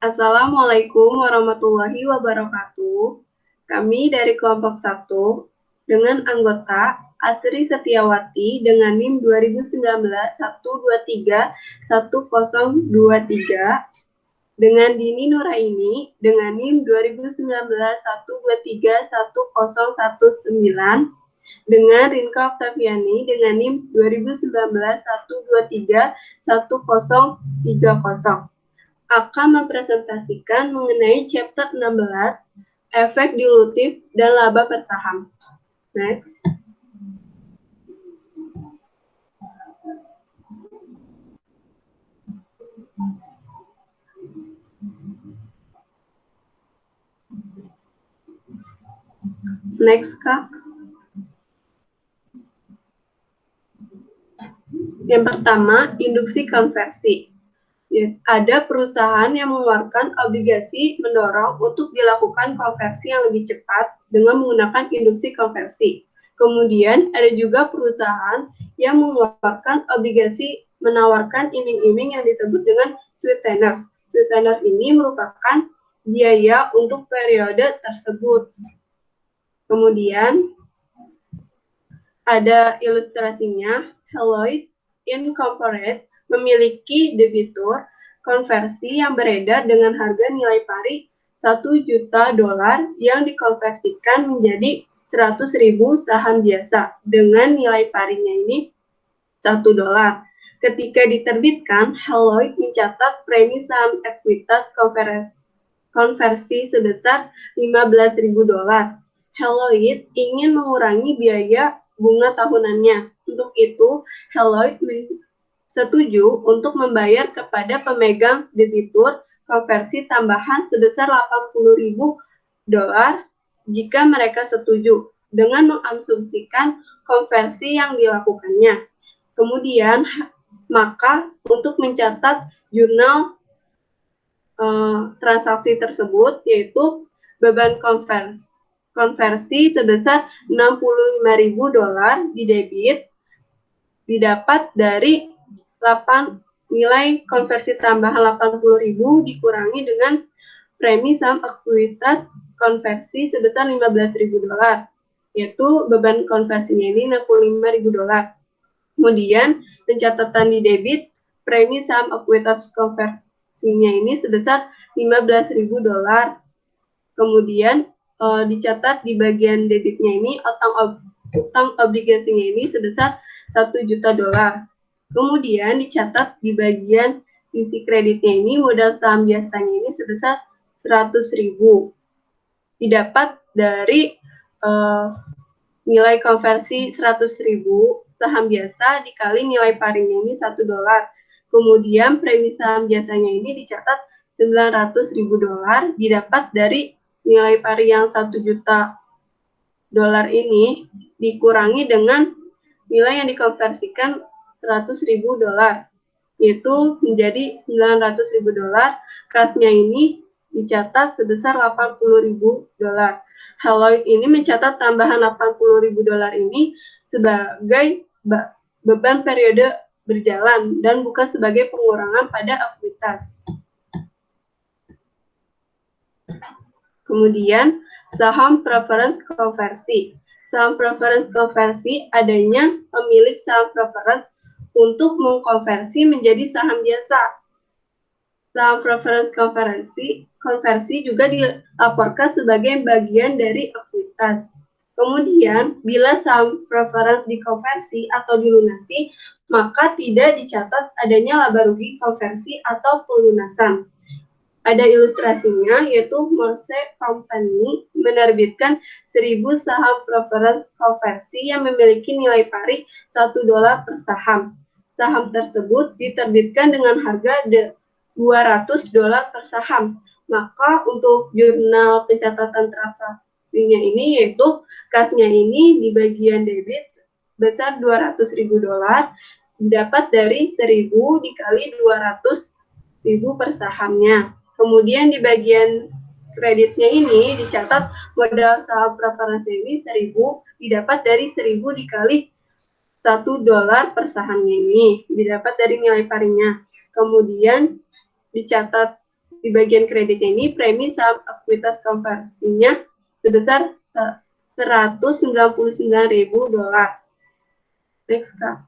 Assalamualaikum warahmatullahi wabarakatuh. Kami dari kelompok 1 dengan anggota Asri Setiawati dengan NIM 2019-123-1023, dengan Dini Nuraini dengan NIM 2019-123-1019, dengan Rinka Oktaviani dengan NIM 2019-123-1030 akan mempresentasikan mengenai chapter 16, efek dilutif dan laba per saham. Next. Next, Kak. Yang pertama, induksi konversi. Ada perusahaan yang mengeluarkan obligasi mendorong untuk dilakukan konversi yang lebih cepat dengan menggunakan induksi konversi. Kemudian ada juga perusahaan yang mengeluarkan obligasi menawarkan iming-iming yang disebut dengan sweetener. Sweetener ini merupakan biaya untuk periode tersebut. Kemudian ada ilustrasinya. Haloid Incorporated memiliki debitur konversi yang beredar dengan harga nilai pari $1 juta yang dikonversikan menjadi 100.000 saham biasa dengan nilai parinya ini $1. Ketika diterbitkan, Haloid mencatat premi saham ekuitas konversi sebesar $15.000. Haloid ingin mengurangi biaya bunga tahunannya. Untuk itu, Haloid setuju untuk membayar kepada pemegang debitur konversi tambahan sebesar $80.000 jika mereka setuju dengan mengasumsikan konversi yang dilakukannya. Kemudian, maka untuk mencatat jurnal transaksi tersebut, yaitu beban konversi sebesar $65.000 didebit didapat dari nilai konversi tambahan 80.000 dikurangi dengan premi saham ekuitas konversi sebesar $15.000, yaitu beban konversinya ini $65.000. Kemudian pencatatan di debit premi saham ekuitas konversinya ini sebesar $15.000. Kemudian dicatat di bagian debitnya ini utang obligasinya ini sebesar $1 juta. Kemudian dicatat di bagian sisi kreditnya ini modal saham biasanya ini sebesar 100.000. Didapat dari nilai konversi 100.000 saham biasa dikali nilai parinya ini $1. Kemudian premi saham biasanya ini dicatat $900.000 didapat dari nilai pari yang $1 juta ini dikurangi dengan nilai yang dikonversikan $100.000, yaitu menjadi $900.000. Kasnya ini dicatat sebesar $80.000. Haloid ini mencatat tambahan $80.000 ini sebagai beban periode berjalan dan bukan sebagai pengurangan pada ekuitas. Kemudian saham preference konversi. Saham preference konversi adanya pemilik saham preference untuk mengkonversi menjadi saham biasa. Saham preference konversi juga dilaporkan sebagai bagian dari ekuitas. Kemudian, bila saham preference dikonversi atau dilunasi, maka tidak dicatat adanya laba rugi konversi atau pelunasan. Ada ilustrasinya, yaitu Morse Company menerbitkan 1.000 saham preference konversi yang memiliki nilai pari $1 per saham. Saham tersebut diterbitkan dengan harga $200 per saham. Maka untuk jurnal pencatatan transaksinya ini, yaitu kasnya ini di bagian debit besar $200.000 didapat dari 1.000 dikali 200.000 per sahamnya. Kemudian di bagian kreditnya ini dicatat modal saham preferensi ini 1.000 didapat dari 1.000 dikali $1 per sahamnya ini didapat dari nilai parinya. Kemudian dicatat di bagian kreditnya ini premi saham ekuitas konversinya sebesar $199.000. Next, Kak.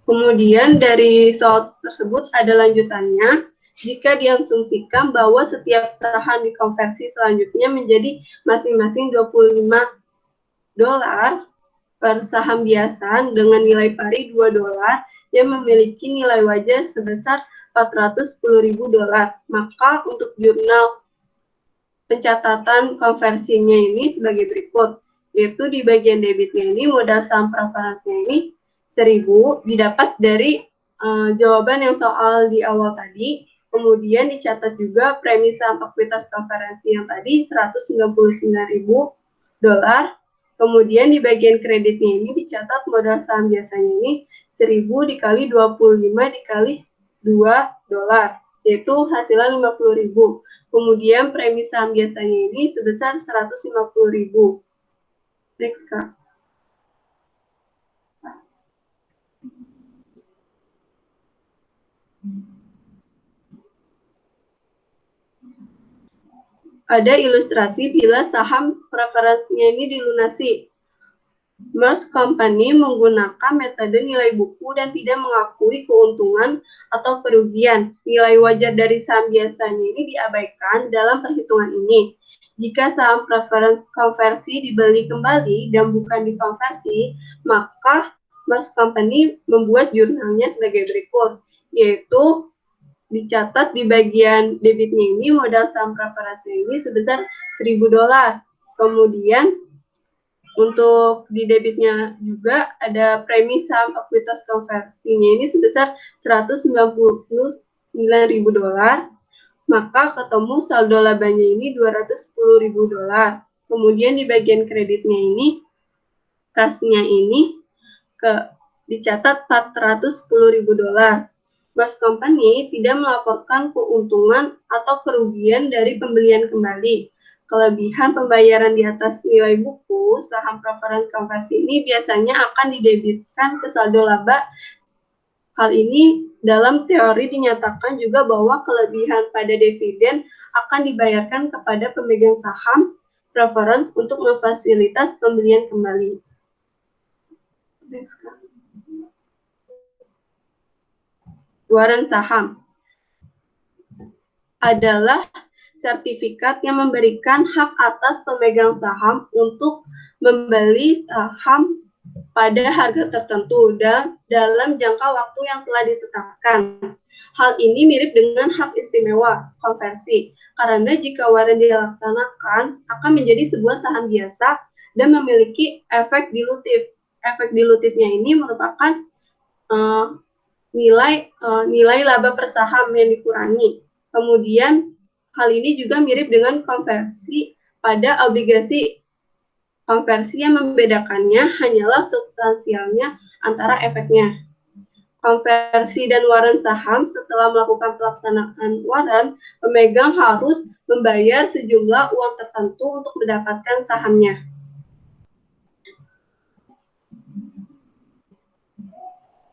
Kemudian dari soal tersebut ada lanjutannya. Jika diasumsikan bahwa setiap saham dikonversi selanjutnya menjadi masing-masing $25 per saham biasa dengan nilai pari $2 yang memiliki nilai wajar sebesar $410.000. Maka untuk jurnal pencatatan konversinya ini sebagai berikut, yaitu di bagian debitnya ini modal saham preferensinya ini 1.000 didapat dari jawaban yang soal di awal tadi. Kemudian dicatat juga premi saham ekuitas konferensi yang tadi $199.000. Kemudian di bagian kreditnya ini dicatat modal saham biasanya ini 1.000 dikali 25 dikali $2, yaitu hasilnya 50.000. Kemudian premi saham biasanya ini sebesar 150.000. Next, Kak. Ada ilustrasi bila saham preferensinya ini dilunasi. Merged Company menggunakan metode nilai buku dan tidak mengakui keuntungan atau kerugian. Nilai wajar dari saham biasanya ini diabaikan dalam perhitungan ini. Jika saham preference konversi dibeli kembali dan bukan dikonversi, maka Merged Company membuat jurnalnya sebagai berikut, yaitu dicatat di bagian debitnya ini modal saham preferensi ini sebesar $1.000. Kemudian untuk di debitnya juga ada premi saham ekuitas konversinya ini sebesar $199.000. Maka ketemu saldo labanya ini $210.000. Kemudian di bagian kreditnya ini kasnya ini dicatat $410.000. Merged Company tidak melaporkan keuntungan atau kerugian dari pembelian kembali. Kelebihan pembayaran di atas nilai buku saham preferensi konversi ini biasanya akan didebitkan ke saldo laba. Hal ini dalam teori dinyatakan juga bahwa kelebihan pada dividen akan dibayarkan kepada pemegang saham preferensi untuk memfasilitas pembelian kembali. Waran saham adalah sertifikat yang memberikan hak atas pemegang saham untuk membeli saham pada harga tertentu dan dalam jangka waktu yang telah ditetapkan. Hal ini mirip dengan hak istimewa konversi, karena jika waran dilaksanakan akan menjadi sebuah saham biasa dan memiliki efek dilutif. Efek dilutifnya ini merupakan nilai laba per saham yang dikurangi. Kemudian hal ini juga mirip dengan konversi pada obligasi. Konversi yang membedakannya hanyalah substansialnya antara efeknya. Konversi dan waran saham setelah melakukan pelaksanaan waran, pemegang harus membayar sejumlah uang tertentu untuk mendapatkan sahamnya.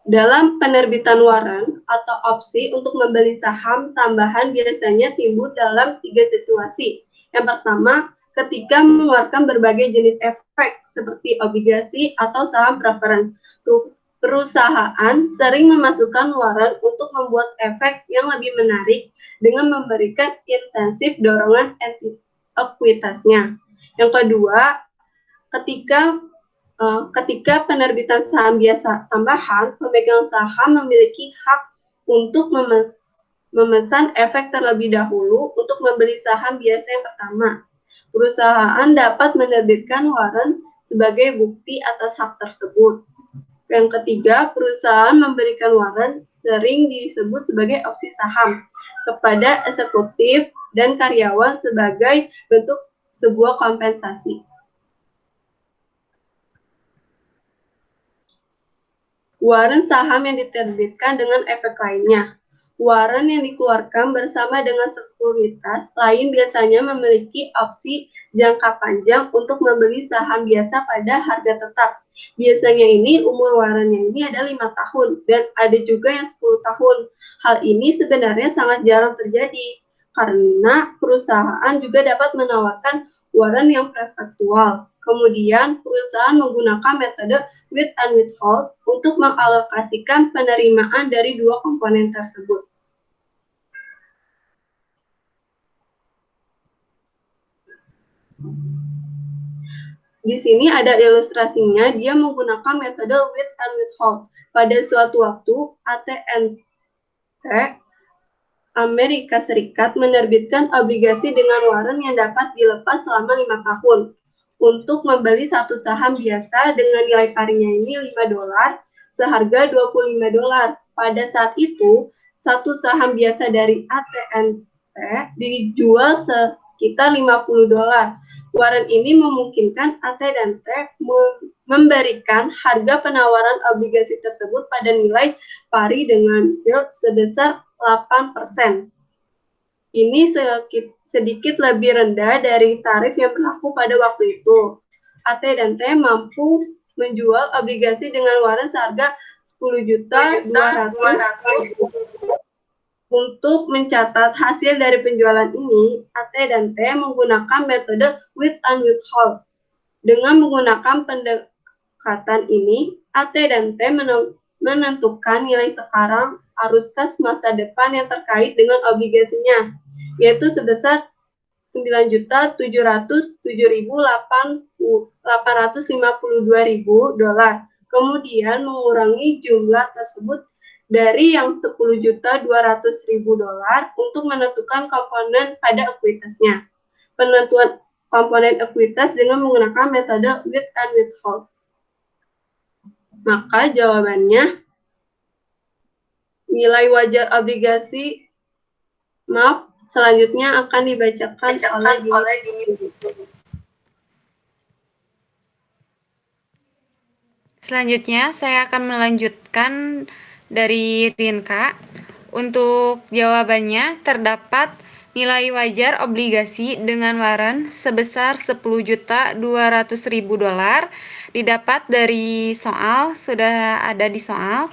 Dalam penerbitan waran atau opsi untuk membeli saham tambahan biasanya timbul dalam 3 situasi. Yang pertama, ketika mengeluarkan berbagai jenis efek seperti obligasi atau saham preference. Perusahaan sering memasukkan waran untuk membuat efek yang lebih menarik dengan memberikan intensif dorongan ekuitasnya. Yang kedua, ketika penerbitan saham biasa tambahan, pemegang saham memiliki hak untuk memesan efek terlebih dahulu untuk membeli saham biasa yang pertama. Perusahaan dapat menerbitkan waran sebagai bukti atas hak tersebut. Yang ketiga, perusahaan memberikan waran sering disebut sebagai opsi saham kepada eksekutif dan karyawan sebagai bentuk sebuah kompensasi. Waran saham yang diterbitkan dengan efek lainnya. Warren yang dikeluarkan bersama dengan sekuritas lain biasanya memiliki opsi jangka panjang untuk membeli saham biasa pada harga tetap. Biasanya ini umur warrennya ini ada 5 tahun dan ada juga yang 10 tahun. Hal ini sebenarnya sangat jarang terjadi karena perusahaan juga dapat menawarkan warren yang perpetual. Kemudian perusahaan menggunakan metode with and withhold untuk mengalokasikan penerimaan dari dua komponen tersebut. Di sini ada ilustrasinya, dia menggunakan metode with and withhold. Pada suatu waktu, AT&T Amerika Serikat menerbitkan obligasi dengan warren yang dapat dilepas selama 5 tahun untuk membeli satu saham biasa dengan nilai parinya ini $5 seharga $25. Pada saat itu, satu saham biasa dari AT&T dijual sekitar $50. Warren ini memungkinkan AT&T memberikan harga penawaran obligasi tersebut pada nilai pari dengan yield sebesar 8%. Ini sedikit lebih rendah dari tarif yang berlaku pada waktu itu. AT&T mampu menjual obligasi dengan warren seharga 10.200.000. Untuk mencatat hasil dari penjualan ini, AT&T menggunakan metode with and withhold. Dengan menggunakan pendekatan ini, AT&T menentukan nilai sekarang arus kas masa depan yang terkait dengan obligasinya, yaitu sebesar $9.707.852.000. Kemudian mengurangi jumlah tersebut dari yang $10.200.000 untuk menentukan komponen pada ekuitasnya. Penentuan komponen ekuitas dengan menggunakan metode with and withhold. Maka jawabannya nilai wajar obligasi, selanjutnya akan dibacakan oleh Dini. Selanjutnya saya akan melanjutkan dari Rinka. Untuk jawabannya terdapat nilai wajar obligasi dengan warren sebesar $10.200.000 didapat dari soal, sudah ada di soal.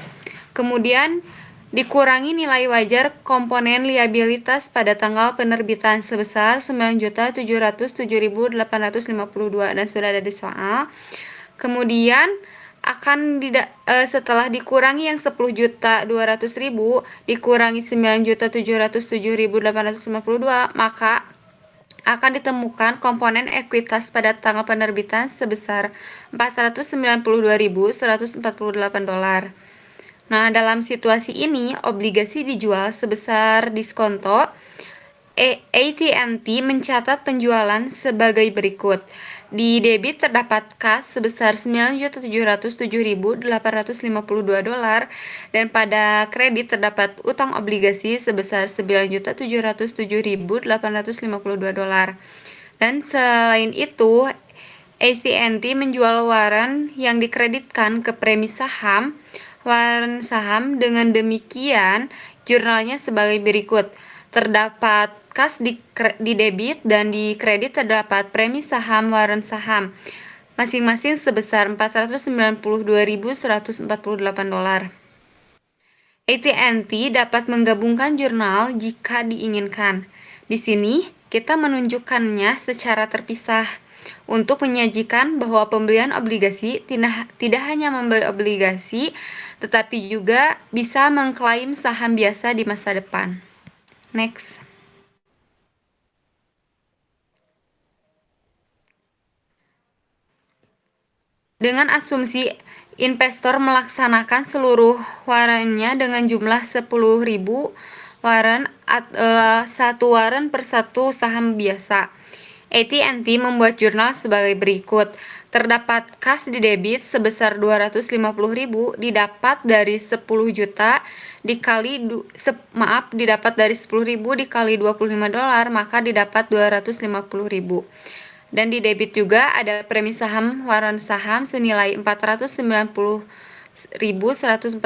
Kemudian dikurangi nilai wajar komponen liabilitas pada tanggal penerbitan sebesar $9.707.852 dan sudah ada di soal. Kemudian akan setelah dikurangi yang $10.200.000 dikurangi $9.707.852, maka akan ditemukan komponen ekuitas pada tanggal penerbitan sebesar $492.148. Nah, dalam situasi ini obligasi dijual sebesar diskonto. AT&T mencatat penjualan sebagai berikut. Di debit terdapat kas sebesar $9.707.852 dan pada kredit terdapat utang obligasi sebesar $9.707.852. Dan selain itu, AT&T menjual warren yang dikreditkan ke premi saham, warren saham. Dengan demikian, jurnalnya sebagai berikut. Terdapat kas di debit dan di kredit terdapat premi saham, warren saham, masing-masing sebesar $492.148. AT&T dapat menggabungkan jurnal jika diinginkan. Di sini, kita menunjukkannya secara terpisah untuk menyajikan bahwa pembelian obligasi tidak hanya membeli obligasi, tetapi juga bisa mengklaim saham biasa di masa depan. Next. Dengan asumsi investor melaksanakan seluruh warrennya dengan jumlah 10.000 warren, satu warren per satu saham biasa. AT&T membuat jurnal sebagai berikut. Terdapat kas di debit sebesar 250.000 didapat dari 10 juta didapat dari 10.000 dikali $25, maka didapat 250.000. Dan di debit juga ada premi saham, warren saham senilai $492.148 $10.148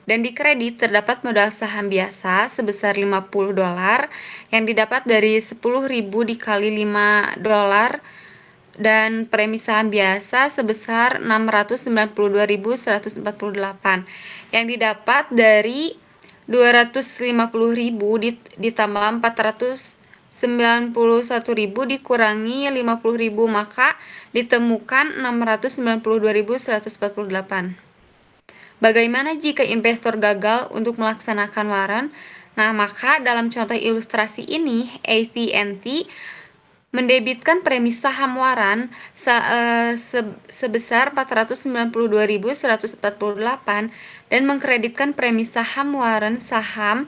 dan di kredit terdapat modal saham biasa sebesar $50 yang didapat dari 10.000 dikali $5 dan premi saham biasa sebesar 692.148 yang didapat dari 250.000 ditambah 491.000 dikurangi 50.000 maka ditemukan 692.148. Bagaimana jika investor gagal untuk melaksanakan waran? Nah, maka dalam contoh ilustrasi ini AT&T mendebitkan premi saham waran sebesar 492.148 dan mengkreditkan premi saham waran saham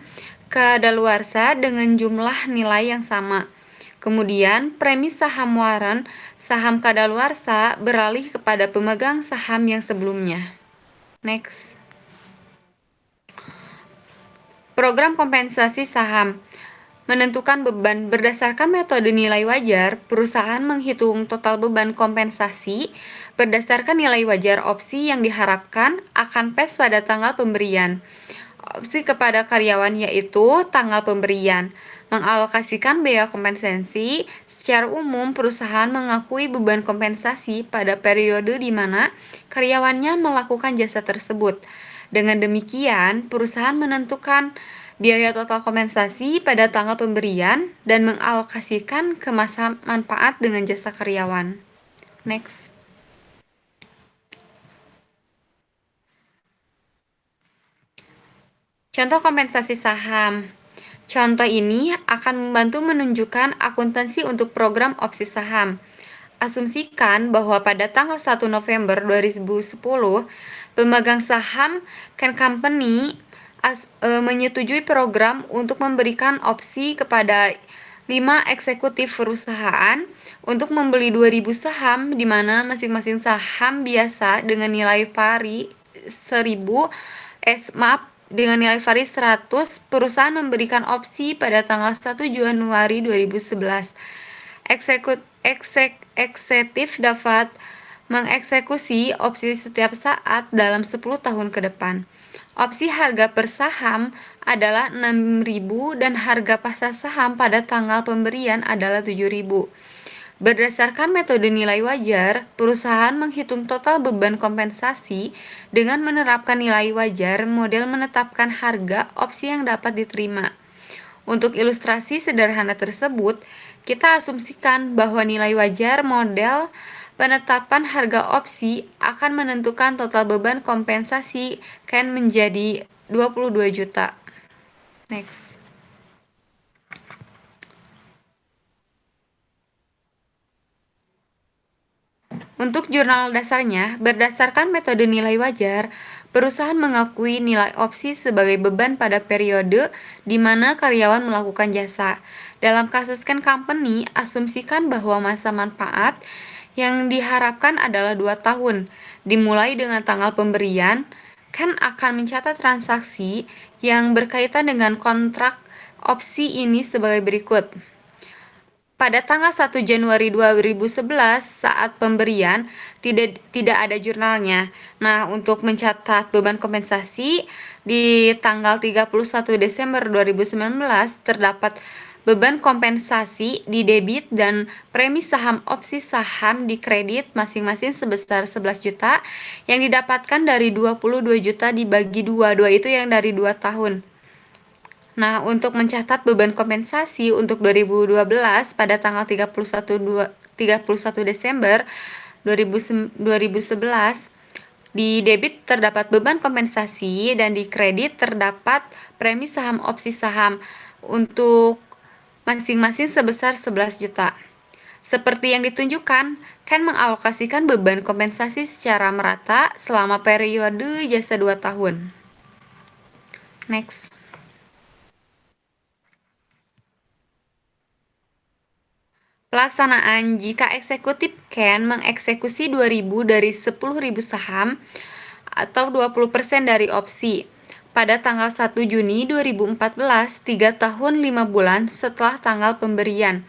kadaluarsa dengan jumlah nilai yang sama. Kemudian, premi saham waran saham kadaluarsa beralih kepada pemegang saham yang sebelumnya. Next. Program kompensasi saham menentukan beban berdasarkan metode nilai wajar. Perusahaan menghitung total beban kompensasi berdasarkan nilai wajar opsi yang diharapkan akan PES pada tanggal pemberian. Opsi kepada karyawan yaitu tanggal pemberian. Mengalokasikan biaya kompensasi. Secara umum, perusahaan mengakui beban kompensasi pada periode di mana karyawannya melakukan jasa tersebut. Dengan demikian, perusahaan menentukan biaya total kompensasi pada tanggal pemberian dan mengalokasikan ke masa manfaat dengan jasa karyawan. Next. Contoh kompensasi saham. Contoh ini akan membantu menunjukkan akuntansi untuk program opsi saham. Asumsikan bahwa pada tanggal 1 November 2010, pemegang saham Can Company menyetujui program untuk memberikan opsi kepada 5 eksekutif perusahaan untuk membeli 2.000 saham di mana masing-masing saham biasa dengan nilai pari 100 perusahaan memberikan opsi pada tanggal 1 Januari 2011. Eksekutif dapat mengeksekusi opsi setiap saat dalam 10 tahun ke depan. Opsi harga per saham adalah 6.000 dan harga pasar saham pada tanggal pemberian adalah 7.000. Berdasarkan metode nilai wajar, perusahaan menghitung total beban kompensasi dengan menerapkan nilai wajar model menetapkan harga opsi yang dapat diterima. Untuk ilustrasi sederhana tersebut, kita asumsikan bahwa nilai wajar model penetapan harga opsi akan menentukan total beban kompensasi Can menjadi 22 juta. Next. Untuk jurnal dasarnya, berdasarkan metode nilai wajar, perusahaan mengakui nilai opsi sebagai beban pada periode di mana karyawan melakukan jasa. Dalam kasus Can Company, asumsikan bahwa masa manfaat yang diharapkan adalah 2 tahun. Dimulai dengan tanggal pemberian, Can akan mencatat transaksi yang berkaitan dengan kontrak opsi ini sebagai berikut. Pada tanggal 1 Januari 2011 saat pemberian tidak ada jurnalnya. Nah, untuk mencatat beban kompensasi di tanggal 31 Desember 2019 terdapat beban kompensasi di debit dan premi saham opsi saham di kredit masing-masing sebesar 11 juta yang didapatkan dari 22 juta dibagi 2 itu yang dari 2 tahun. Nah, untuk mencatat beban kompensasi untuk 2012 pada tanggal 31 Desember 2011, di debit terdapat beban kompensasi dan di kredit terdapat premi saham opsi saham untuk masing-masing sebesar 11 juta. Seperti yang ditunjukkan, Can mengalokasikan beban kompensasi secara merata selama periode jasa 2 tahun. Next. Pelaksanaan jika eksekutif Can mengeksekusi 2.000 dari 10.000 saham atau 20% dari opsi pada tanggal 1 Juni 2014, 3 tahun 5 bulan setelah tanggal pemberian.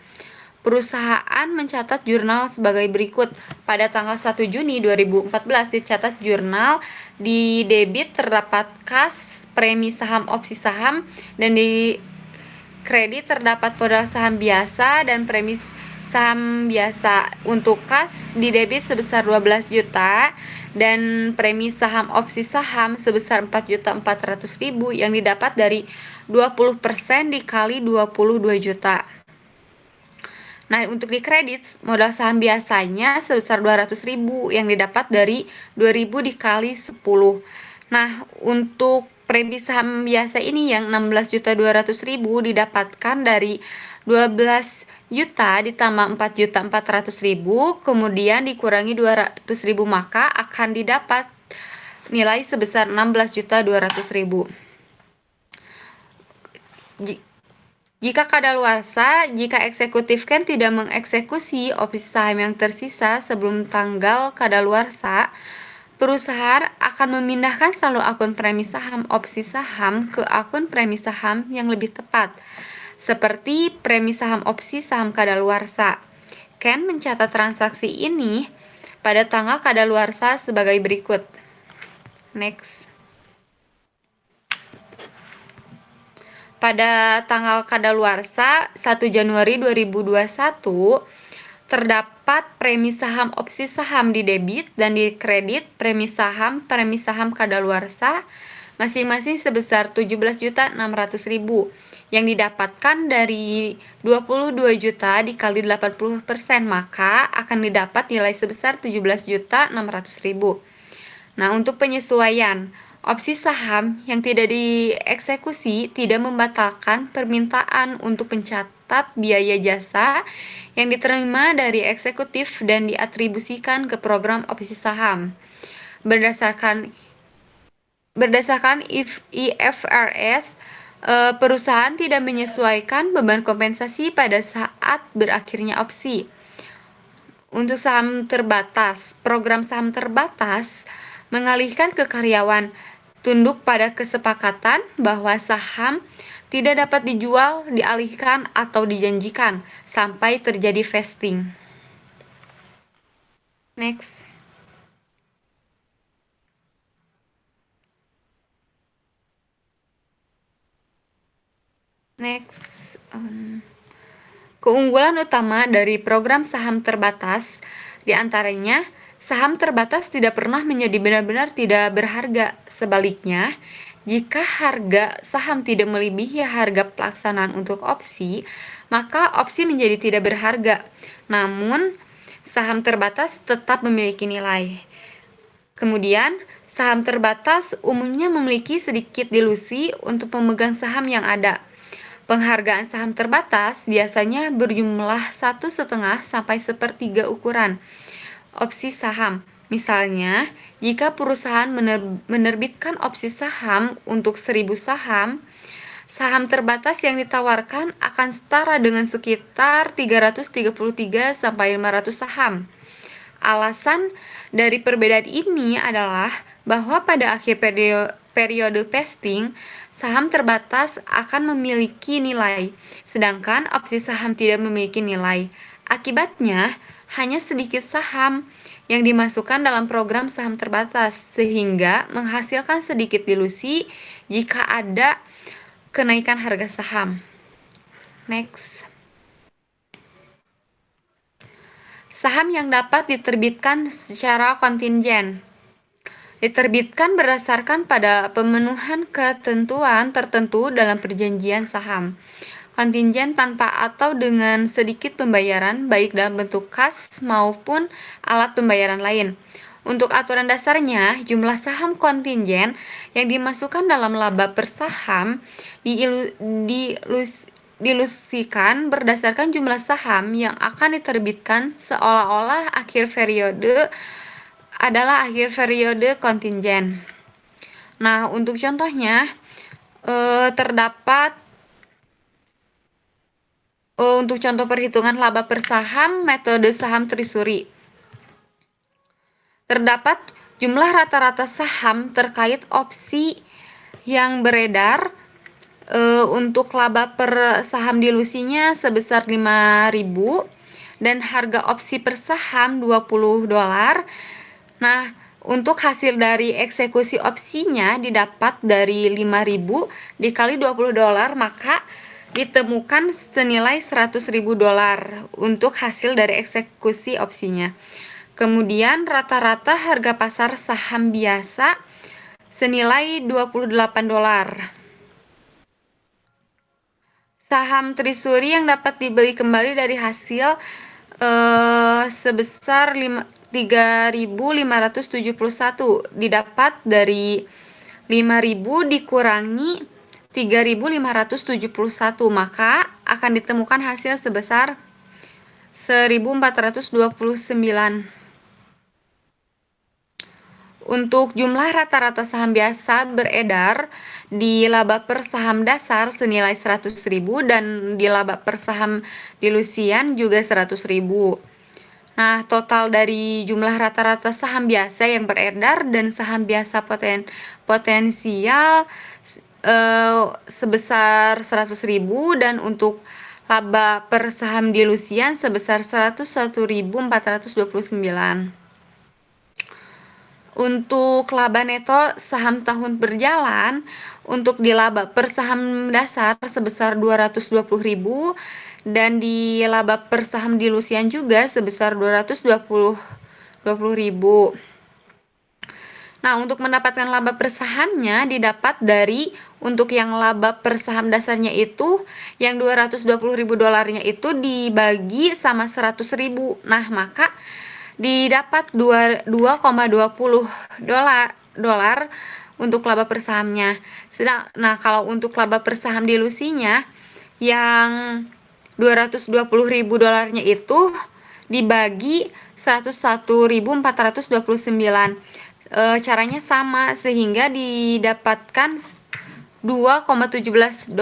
perusahaan mencatat jurnal sebagai berikut. Pada tanggal 1 Juni 2014 dicatat jurnal di debit terdapat kas, premi saham, opsi saham, dan di kredit terdapat modal saham biasa dan premi saham biasa. Untuk kas di debit sebesar 12 juta dan premi saham opsi saham sebesar 4.400.000 yang didapat dari 20% dikali 22 juta. Nah, untuk di kredit, modal saham biasanya sebesar 200.000 yang didapat dari 2.000 dikali 10. Nah, untuk premi saham biasa ini yang 16.200.000 didapatkan dari 12 juta ditambah 4.400.000 kemudian dikurangi 200.000, maka akan didapat nilai sebesar 16.200.000. Jika kadaluarsa, jika eksekutif kan tidak mengeksekusi opsi saham yang tersisa sebelum tanggal kadaluarsa, perusahaan akan memindahkan saldo akun premi saham opsi saham ke akun premi saham yang lebih tepat, seperti premi saham opsi saham kadaluarsa. Ken mencatat transaksi ini pada tanggal kadaluarsa sebagai berikut. Next. Pada tanggal kadaluarsa 1 Januari 2021 terdapat premi saham opsi saham di debit dan di kredit premi saham kadaluarsa masing-masing sebesar 17.600.000 yang didapatkan dari 22 juta dikali 80%, maka akan didapat nilai sebesar 17.600.000. Nah, untuk penyesuaian, opsi saham yang tidak dieksekusi tidak membatalkan permintaan untuk pencatat biaya jasa yang diterima dari eksekutif dan diatribusikan ke program opsi saham. Berdasarkan IFRS, perusahaan tidak menyesuaikan beban kompensasi pada saat berakhirnya opsi. Untuk saham terbatas, program saham terbatas mengalihkan ke karyawan tunduk pada kesepakatan bahwa saham tidak dapat dijual, dialihkan, atau dijanjikan sampai terjadi vesting. Next. Keunggulan utama dari program saham terbatas diantaranya saham terbatas tidak pernah menjadi benar-benar tidak berharga. Sebaliknya, jika harga saham tidak melebihi harga pelaksanaan untuk opsi, maka opsi menjadi tidak berharga. Namun, saham terbatas tetap memiliki nilai. Kemudian, saham terbatas umumnya memiliki sedikit dilusi untuk pemegang saham yang ada. Penghargaan saham terbatas biasanya berjumlah 1,5 sampai 1/3 ukuran opsi saham. Misalnya, jika perusahaan menerbitkan opsi saham untuk 1.000 saham, saham terbatas yang ditawarkan akan setara dengan sekitar 333 sampai 500 saham. Alasan dari perbedaan ini adalah bahwa pada akhir periode vesting, saham terbatas akan memiliki nilai, sedangkan opsi saham tidak memiliki nilai. Akibatnya, hanya sedikit saham yang dimasukkan dalam program saham terbatas, sehingga menghasilkan sedikit dilusi jika ada kenaikan harga saham. Next. Saham yang dapat diterbitkan secara kontingen. Diterbitkan berdasarkan pada pemenuhan ketentuan tertentu dalam perjanjian saham. Kontingen tanpa atau dengan sedikit pembayaran baik dalam bentuk kas maupun alat pembayaran lain. Untuk aturan dasarnya, jumlah saham kontingen yang dimasukkan dalam laba per saham dilusikan berdasarkan jumlah saham yang akan diterbitkan seolah-olah akhir periode adalah akhir periode kontingen. Nah, untuk contohnya terdapat untuk contoh perhitungan laba per saham metode saham treasury. Terdapat jumlah rata-rata saham terkait opsi yang beredar Untuk laba per saham dilusinya sebesar 5.000 dan harga opsi per saham $20. Nah, untuk hasil dari eksekusi opsinya didapat dari 5.000 dikali $20, maka ditemukan senilai $100.000 untuk hasil dari eksekusi opsinya. Kemudian rata-rata harga pasar saham biasa senilai $28. Saham Trisuri yang dapat dibeli kembali dari hasil sebesar 3.571 didapat dari 5.000 dikurangi 3.571, maka akan ditemukan hasil sebesar 1.429. Untuk jumlah rata-rata saham biasa beredar di laba per saham dasar senilai 100.000 dan di laba per saham dilusian juga 100.000. Nah, total dari jumlah rata-rata saham biasa yang beredar dan saham biasa potensial sebesar 100.000 dan untuk laba per saham dilusian sebesar 101.429. Untuk laba neto saham tahun berjalan, untuk di laba per saham dasar sebesar 220.000 dan di laba per saham dilusian juga sebesar 220.000. Nah, untuk mendapatkan laba per sahamnya didapat dari untuk yang laba per saham dasarnya itu yang $220.000 itu dibagi sama 100.000. Nah, maka didapat $2,20 untuk laba per sahamnya. Nah, kalau untuk laba per saham dilusinya yang $220.000 itu dibagi 101.429. Caranya sama sehingga didapatkan $2,17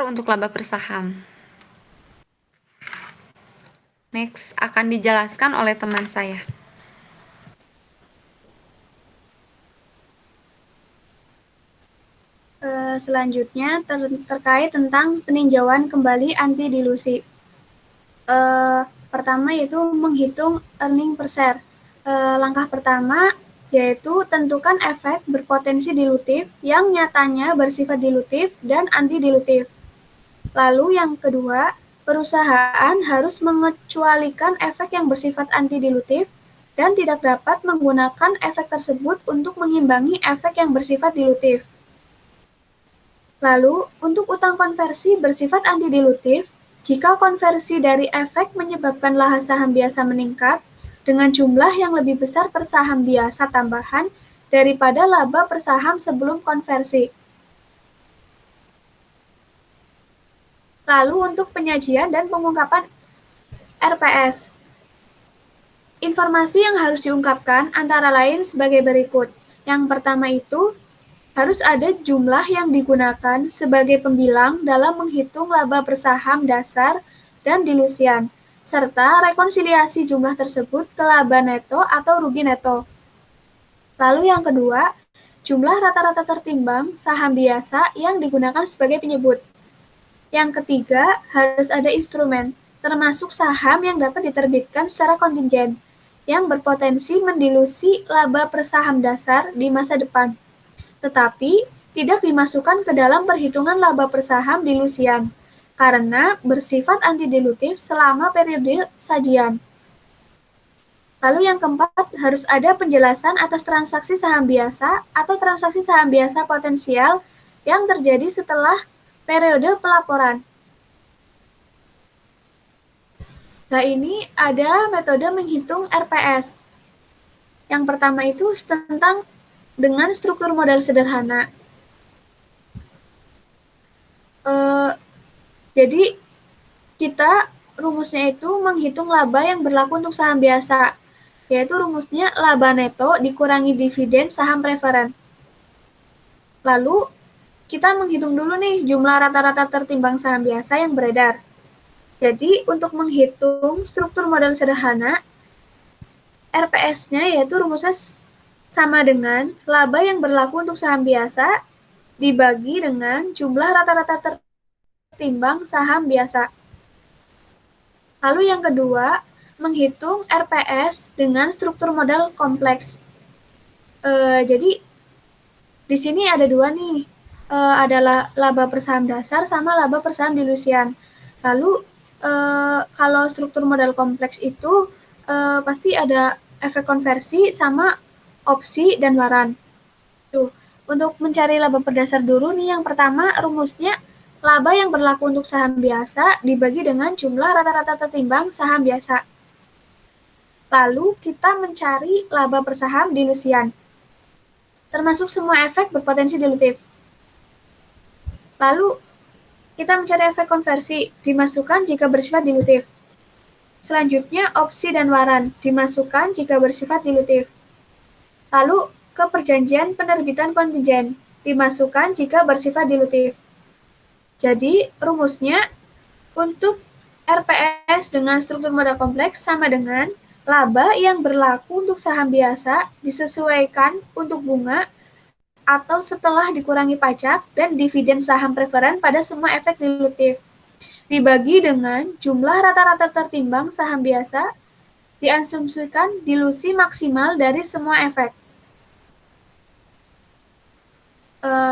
untuk laba per saham. Next akan dijelaskan oleh teman saya. Selanjutnya terkait tentang peninjauan kembali anti dilusi. Pertama yaitu menghitung earning per share. Langkah pertama yaitu tentukan efek berpotensi dilutif yang nyatanya bersifat dilutif dan anti dilutif. Lalu yang kedua, perusahaan harus mengecualikan efek yang bersifat anti-dilutif dan tidak dapat menggunakan efek tersebut untuk mengimbangi efek yang bersifat dilutif. Lalu, untuk utang konversi bersifat anti-dilutif, jika konversi dari efek menyebabkan laba saham biasa meningkat dengan jumlah yang lebih besar per saham biasa tambahan daripada laba per saham sebelum konversi. Lalu untuk penyajian dan pengungkapan RPS. Informasi yang harus diungkapkan antara lain sebagai berikut. Yang pertama itu, harus ada jumlah yang digunakan sebagai pembilang dalam menghitung laba per saham dasar dan dilusian, serta rekonsiliasi jumlah tersebut ke laba neto atau rugi neto. Lalu yang kedua, jumlah rata-rata tertimbang saham biasa yang digunakan sebagai penyebut. Yang ketiga, harus ada instrumen, termasuk saham yang dapat diterbitkan secara kontingen, yang berpotensi mendilusi laba per saham dasar di masa depan, tetapi tidak dimasukkan ke dalam perhitungan laba per saham dilusian, karena bersifat anti-dilutif selama periode sajian. Lalu yang keempat, harus ada penjelasan atas transaksi saham biasa atau transaksi saham biasa potensial yang terjadi setelah periode pelaporan. Nah, ini ada metode menghitung RPS. Yang pertama itu tentang dengan struktur modal sederhana. Jadi, kita rumusnya itu menghitung laba yang berlaku untuk saham biasa, yaitu rumusnya laba neto dikurangi dividen saham preferen. Lalu, kita menghitung dulu nih jumlah rata-rata tertimbang saham biasa yang beredar. Jadi, untuk menghitung struktur modal sederhana, RPS-nya yaitu rumusnya sama dengan laba yang berlaku untuk saham biasa dibagi dengan jumlah rata-rata tertimbang saham biasa. Lalu yang kedua, menghitung RPS dengan struktur modal kompleks. Jadi di sini ada dua nih, adalah laba per saham dasar sama laba per saham dilusian. Lalu kalau struktur modal kompleks itu pasti ada efek konversi sama opsi dan waran. Tuh, untuk mencari laba per dasar dulu nih, yang pertama rumusnya laba yang berlaku untuk saham biasa dibagi dengan jumlah rata-rata tertimbang saham biasa. Lalu kita mencari laba per saham dilusian, termasuk semua efek berpotensi dilutif. Lalu kita mencari efek konversi, dimasukkan jika bersifat dilutif. Selanjutnya opsi dan waran, dimasukkan jika bersifat dilutif. Lalu ke perjanjian penerbitan kontingen, dimasukkan jika bersifat dilutif. Jadi, rumusnya untuk RPS dengan struktur modal kompleks sama dengan laba yang berlaku untuk saham biasa disesuaikan untuk bunga atau setelah dikurangi pajak dan dividen saham preferen pada semua efek dilutif, dibagi dengan jumlah rata-rata tertimbang saham biasa, diasumsikan dilusi maksimal dari semua efek.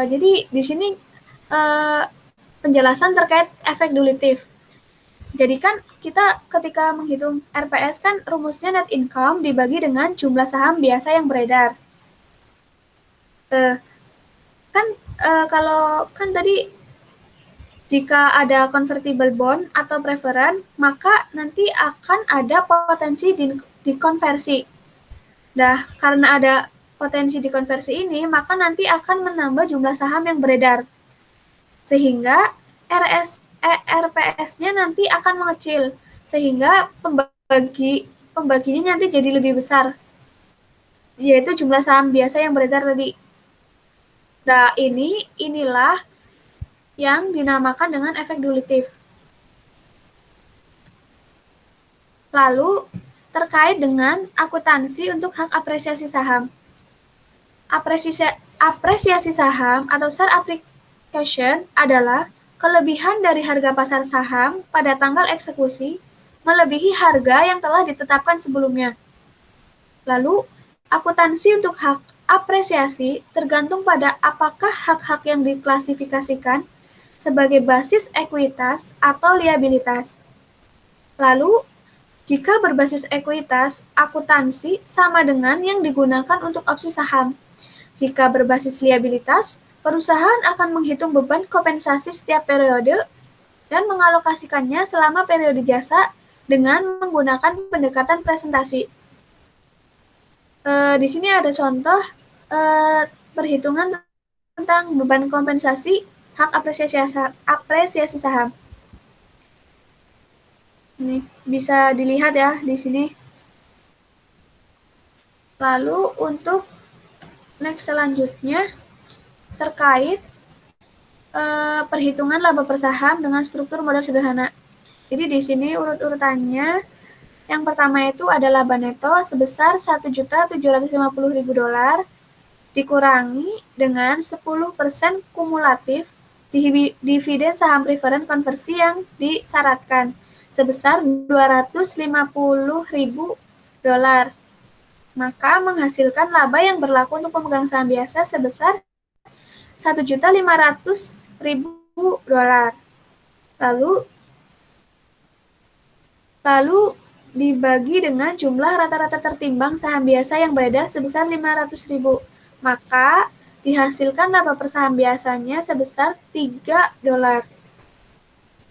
Jadi di sini penjelasan terkait efek dilutif. Jadi kan kita ketika menghitung RPS kan rumusnya net income dibagi dengan jumlah saham biasa yang beredar. Kalau kan tadi jika ada convertible bond atau preferen, maka nanti akan ada potensi dikonversi. Nah, karena ada potensi dikonversi ini, maka nanti akan menambah jumlah saham yang beredar. Sehingga RPS-nya nanti akan mengecil, sehingga pembaginya nanti jadi lebih besar, yaitu jumlah saham biasa yang beredar tadi. Nah, inilah yang dinamakan dengan efek dilutif. Lalu, terkait dengan akuntansi untuk hak apresiasi saham. Apresiasi saham atau share appreciation adalah kelebihan dari harga pasar saham pada tanggal eksekusi melebihi harga yang telah ditetapkan sebelumnya. Lalu, akuntansi untuk hak apresiasi tergantung pada apakah hak-hak yang diklasifikasikan sebagai basis ekuitas atau liabilitas. Lalu, jika berbasis ekuitas, akuntansi sama dengan yang digunakan untuk opsi saham. Jika berbasis liabilitas, perusahaan akan menghitung beban kompensasi setiap periode dan mengalokasikannya selama periode jasa dengan menggunakan pendekatan presentasi. Di sini ada contoh perhitungan tentang beban kompensasi hak apresiasi saham. Ini bisa dilihat ya di sini. Lalu untuk next selanjutnya terkait perhitungan laba per saham dengan struktur modal sederhana. Jadi di sini urut-urutannya, yang pertama itu ada laba neto sebesar $1.750.000 dikurangi dengan 10% kumulatif dividen saham preferen konversi yang disyaratkan sebesar $250.000. Maka menghasilkan laba yang berlaku untuk pemegang saham biasa sebesar $1.500.000. Lalu dibagi dengan jumlah rata-rata tertimbang saham biasa yang beredar sebesar 500.000. Maka dihasilkan laba per saham biasanya sebesar $3.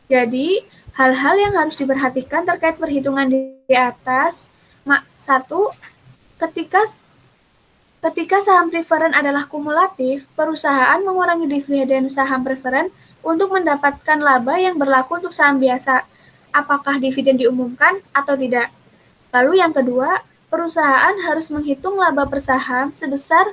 Jadi, hal-hal yang harus diperhatikan terkait perhitungan di atas. 1. Ketika saham preferen adalah kumulatif, perusahaan mengurangi dividen saham preferen untuk mendapatkan laba yang berlaku untuk saham biasa, apakah dividen diumumkan atau tidak. Lalu yang kedua, perusahaan harus menghitung laba per saham sebesar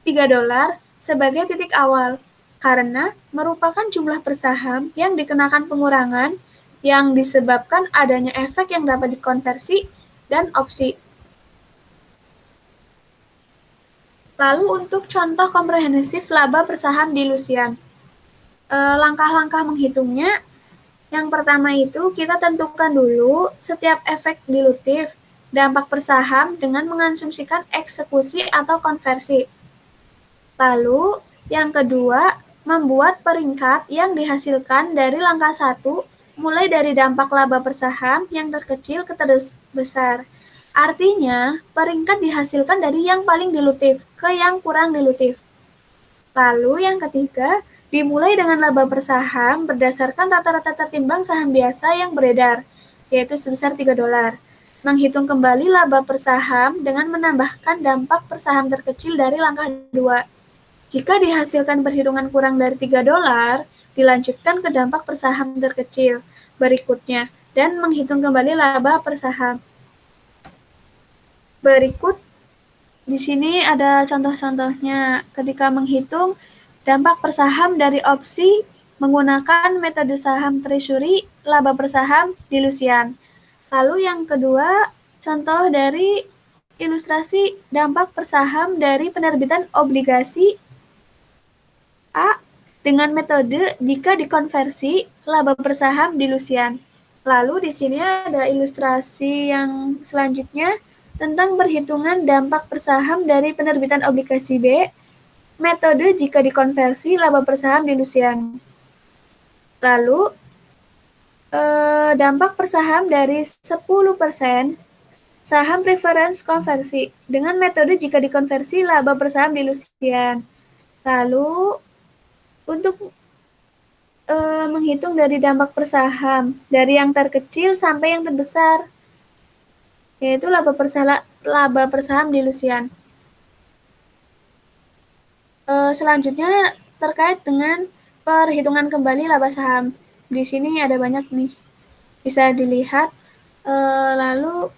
$3 sebagai titik awal, karena merupakan jumlah per saham yang dikenakan pengurangan yang disebabkan adanya efek yang dapat dikonversi dan opsi. Lalu untuk contoh komprehensif laba per saham di Lusian. Langkah-langkah menghitungnya, yang pertama itu kita tentukan dulu setiap efek dilutif dampak per saham dengan mengasumsikan eksekusi atau konversi. Lalu yang kedua, membuat peringkat yang dihasilkan dari langkah 1 mulai dari dampak laba per saham yang terkecil ke terbesar. Artinya, peringkat dihasilkan dari yang paling dilutif ke yang kurang dilutif. Lalu yang ketiga, dimulai dengan laba per saham berdasarkan rata-rata tertimbang saham biasa yang beredar, yaitu sebesar $3. Menghitung kembali laba per saham dengan menambahkan dampak per saham terkecil dari langkah 2. Jika dihasilkan perhitungan kurang dari $3, dilanjutkan ke dampak per saham terkecil berikutnya dan menghitung kembali laba per saham. Berikut di sini ada contoh-contohnya ketika menghitung dampak per saham dari opsi menggunakan metode saham treasury laba per saham di Lusian. Lalu yang kedua, contoh dari ilustrasi dampak per saham dari penerbitan obligasi A dengan metode jika dikonversi laba per saham di Lusian. Lalu di sini ada ilustrasi yang selanjutnya tentang perhitungan dampak per saham dari penerbitan obligasi B, metode jika dikonversi laba per saham di Lusian. Lalu, dampak per saham dari 10% saham preference konversi dengan metode jika dikonversi laba per saham di Lusian. Lalu, untuk menghitung dari dampak per saham dari yang terkecil sampai yang terbesar, yaitu laba per saham di Lusian. Selanjutnya terkait dengan perhitungan kembali laba saham. Di sini ada banyak nih, bisa dilihat. Lalu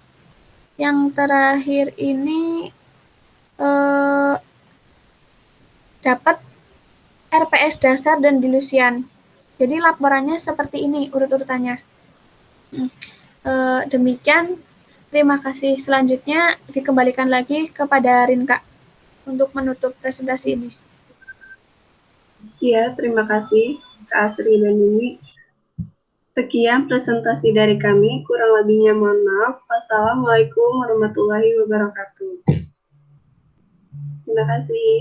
yang terakhir ini dapat RPS dasar dan di Lusian. Jadi laporannya seperti ini urut-urutannya. Demikian. Terima kasih. Selanjutnya dikembalikan lagi kepada Rinka untuk menutup presentasi ini. Iya, terima kasih Kak Asri dan Nini. Sekian presentasi dari kami, kurang lebihnya mohon maaf. Wassalamualaikum warahmatullahi wabarakatuh. Terima kasih.